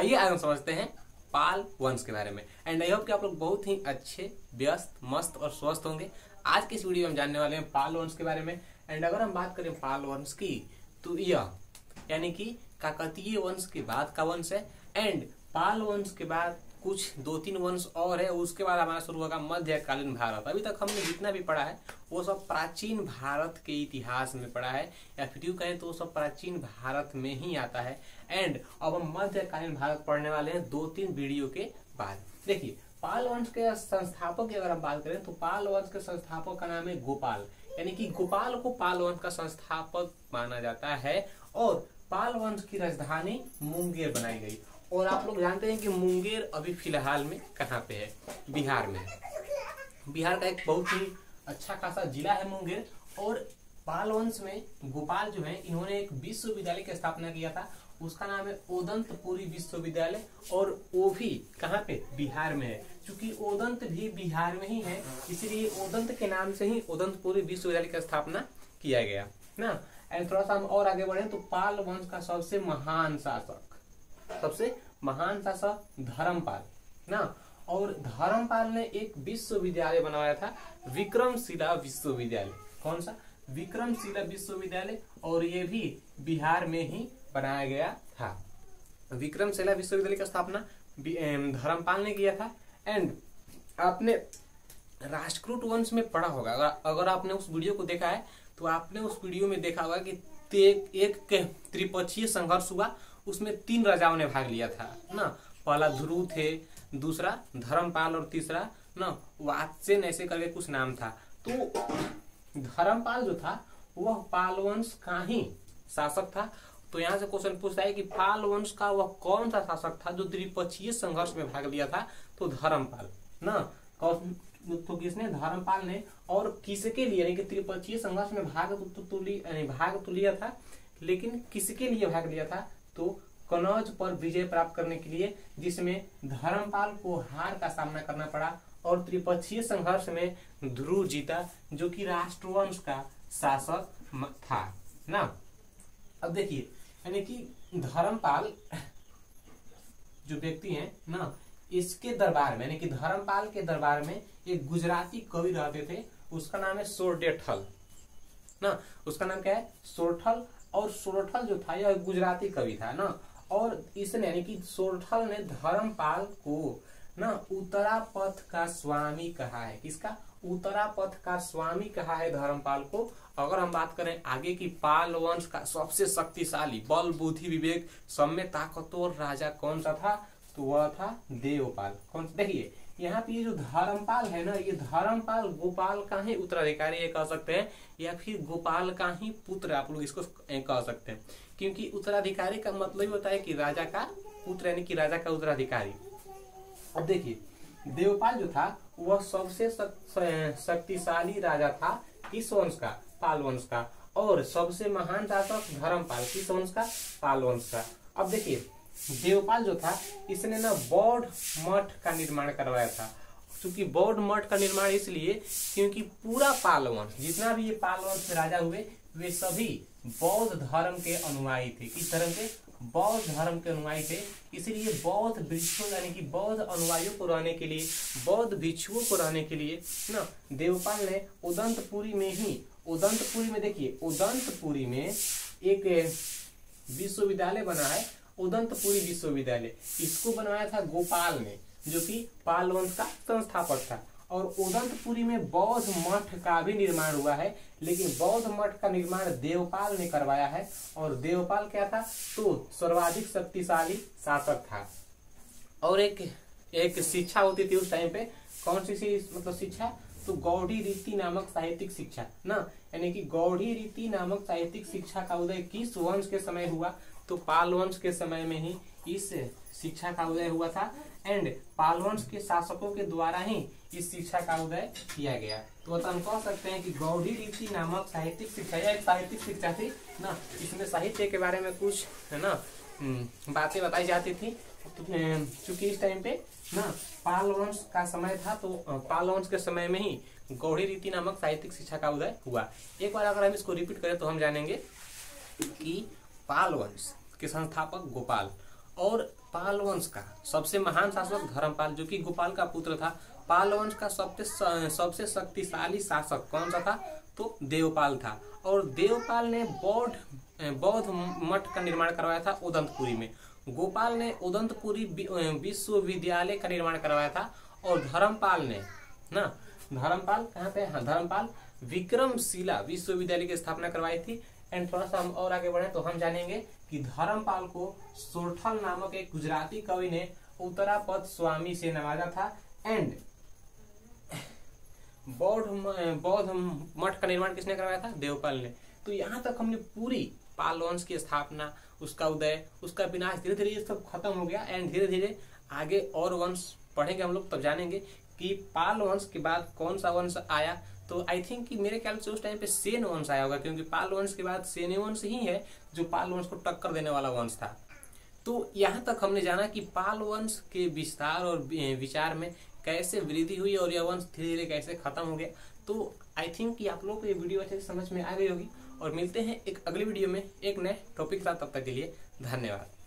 आइए आगे हम समझते हैं पाल वंश के बारे में। एंड आई होप कि आप लोग बहुत ही अच्छे, व्यस्त, मस्त और स्वस्थ होंगे। आज की इस वीडियो में हम जानने वाले हैं पाल वंश के बारे में। एंड अगर हम बात करें पाल वंश की तो यह यानी कि काकतीय वंश के बाद का वंश है। एंड पाल वंश के बाद कुछ 2-3 वंश और है, उसके बाद हमारा शुरू होगा मध्यकालीन भारत। अभी तक हमने जितना भी पढ़ा है वो सब प्राचीन भारत के इतिहास में पढ़ा है, या फिर यूं कहें तो वो सब प्राचीन भारत में ही आता है। एंड अब हम मध्यकालीन भारत पढ़ने वाले हैं 2-3 वीडियो के बाद। देखिए, पाल वंश के संस्थापक की अगर हम बात करें तो पाल वंश के संस्थापक का नाम है गोपाल, यानी कि गोपाल को पाल वंश का संस्थापक माना जाता है। और पाल वंश की राजधानी मुंगेर बनाई गई। और आप लोग जानते हैं कि मुंगेर अभी फिलहाल में कहाँ पे है? बिहार में है। बिहार का एक बहुत ही अच्छा खासा जिला है मुंगेर। और पाल वंश में गोपाल जो है, इन्होंने एक विश्वविद्यालय की स्थापना किया था, उसका नाम है ओदंतपुरी विश्वविद्यालय। और वो भी कहाँ पे? बिहार में है। क्योंकि ओदंत भी बिहार में ही है, इसलिए ओदंत के नाम से ही ओदंतपुरी विश्वविद्यालय की स्थापना किया गया ना। एंड थोड़ा सा हम और आगे बढ़े तो पाल वंश का सबसे महान शासक धर्मपाल ना। और धर्मपाल ने एक विश्वविद्यालय बनवाया था, विक्रमशिला विश्वविद्यालय। कौन सा? विक्रमशिला विश्वविद्यालय। और ये भी बिहार में ही बनाया गया था। विक्रमशिला विश्वविद्यालय की स्थापना धर्मपाल ने किया था। एंड आपने राष्ट्रकूट वंश में पढ़ा होगा, अगर आपने उस वीडियो को देखा है तो आपने उस वीडियो में देखा होगा कि एक त्रिपक्षीय संघर्ष हुआ, उसमें 3 राजाओं ने भाग लिया था ना। पहला ध्रुव थे, दूसरा धर्मपाल और तीसरा ना वात्स्यन, ऐसे करके कुछ नाम था। तो धर्मपाल जो था वह पाल वंश का ही शासक था। तो यहाँ से क्वेश्चन पूछता है कि पाल वंश का वह कौन सा शासक था जो त्रिपक्षीय संघर्ष में भाग लिया था? तो धर्मपाल ना। तो किसने? धर्मपाल ने। और किसके लिए? यानी कि त्रिपक्षीय संघर्ष में भाग तो लिया था, लेकिन किसके लिए भाग लिया था? तो कनौज पर विजय प्राप्त करने के लिए, जिसमें धर्मपाल को हार का सामना करना पड़ा। और त्रिपक्षीय संघर्ष में ध्रुव जीता, जो कि राष्ट्रवंश का शासक था ना। अब देखिए, यानी कि धर्मपाल जो व्यक्ति हैं ना, इसके दरबार में, यानी कि धर्मपाल के दरबार में एक गुजराती कवि रहते थे, उसका नाम है सोरठल ना। उसका नाम क्या है? सोरठल। और सोरठल जो था यह गुजराती कवि था ना। और इसने, यानी कि सोरठल ने धर्मपाल को ना उत्तरापथ का स्वामी कहा है। किसका? उत्तरापथ का स्वामी कहा है धर्मपाल को। अगर हम बात करें आगे की पाल वंश का सबसे शक्तिशाली, बल बुद्धि विवेक सब में ताकतवर राजा कौन सा था? तो वह था देवपाल। कौन? देखिए, यहाँ पे जो धर्मपाल है ना, ये धर्मपाल गोपाल का ही उत्तराधिकारी ये कह सकते हैं, या फिर गोपाल का ही पुत्र आप लोग इसको कह सकते हैं। क्योंकि उत्तराधिकारी का मतलब होता है कि राजा का पुत्र, यानी कि राजा का उत्तराधिकारी। अब देखिए, देवपाल जो था वह सबसे शक्तिशाली राजा था। किस वंश का? पाल वंश का। और सबसे महान शासक धर्मपाल। किस वंश का? पाल वंश का। अब देखिए, देवपाल जो था इसने ना बौद्ध मठ का निर्माण करवाया था। क्योंकि बौद्ध मठ का निर्माण इसलिए क्योंकि पूरा पाल वंश, जितना भी ये पाल वंश में राजा हुए, वे सभी बौद्ध धर्म के अनुयायी थे। किस धर्म के? बौद्ध धर्म के अनुयायी थे। इसलिए बौद्ध भिक्षुओं, यानी कि बौद्ध अनुयायियों को रहने के लिए, बौद्ध भिक्षुओं को रहने के लिए ना देवपाल ने ओदंतपुरी में देखिए, ओदंतपुरी में एक विश्वविद्यालय बना है, ओदंतपुरी विश्वविद्यालय। इसको बनवाया था गोपाल ने, जो कि पाल वंश का संस्थापक था। और ओदंतपुरी में बौद्ध मठ का भी निर्माण हुआ है, लेकिन बौद्ध मठ का निर्माण देवपाल ने करवाया है। और देवपाल क्या था? तो सर्वाधिक शक्तिशाली शासक था। और एक शिक्षा होती थी उस टाइम पे। कौन सी मतलब शिक्षा? तो गौड़ी रीति नामक साहित्यिक शिक्षा ना। यानी कि गौड़ी रीति नामक साहित्यिक शिक्षा का उदय किस वंश के समय हुआ? तो पाल वंश के समय में ही इस शिक्षा का उदय हुआ था। एंड पाल वंश के शासकों के द्वारा ही इस शिक्षा का उदय किया गया। तो हम कह सकते हैं कि गौड़ी रीति नामक साहित्यिक शिक्षा, यह एक साहित्यिक शिक्षा थी ना। इसमें साहित्य के बारे में कुछ है ना बातें बताई जाती थी। चूंकि इस टाइम पे ना पाल वंश का समय था, तो पाल वंश के समय में ही गौड़ी रीति नामक साहित्यिक शिक्षा का उदय हुआ। एक बार अगर हम इसको रिपीट करें तो हम जानेंगे कि पाल वंश के संस्थापक गोपाल, और पाल वंश का सबसे महान शासक धर्मपाल, जो कि गोपाल का पुत्र था। पाल वंश का सबसे शक्तिशाली शासक कौन सा था? तो देवपाल था। और देवपाल ने बौद्ध मठ का निर्माण करवाया था उदंतपुरी में। गोपाल ने उदंतपुरी विश्वविद्यालय का निर्माण करवाया था। और धर्मपाल ने धर्मपाल कहाँ पे? हाँ, धर्मपाल विक्रमशिला विश्वविद्यालय की स्थापना करवाई थी। एंड थोड़ा सा हम और आगे बढ़े तो हम जानेंगे कि धर्मपाल को सोरठल नामक एक गुजराती कवि ने उत्तरापद स्वामी से नवाजा था। एंड बौद्ध मठ का निर्माण किसने करवाया था? देवपाल ने। तो यहाँ तक हमने पूरी पाल वंश की स्थापना, उसका उदय, उसका विनाश, धीरे धीरे ये सब खत्म हो गया। एंड धीरे धीरे आगे और वंश पढ़ेंगे हम लोग, तब जानेंगे कि पाल वंश के बाद कौन सा वंश आया। तो आई थिंक कि मेरे ख्याल से उस टाइम पे सेन वंश आया होगा, क्योंकि पाल वंश के बाद सेन वंश ही है जो पाल वंश को टक्कर देने वाला वंश था। तो यहाँ तक हमने जाना कि पाल वंश के विस्तार और विचार में कैसे वृद्धि हुई और यह वंश धीरे धीरे कैसे खत्म हो गया। तो आई थिंक कि आप लोग को ये वीडियो अच्छे से समझ में आ गई होगी। और मिलते हैं एक अगली वीडियो में एक नए टॉपिक के साथ। तब तक के लिए धन्यवाद।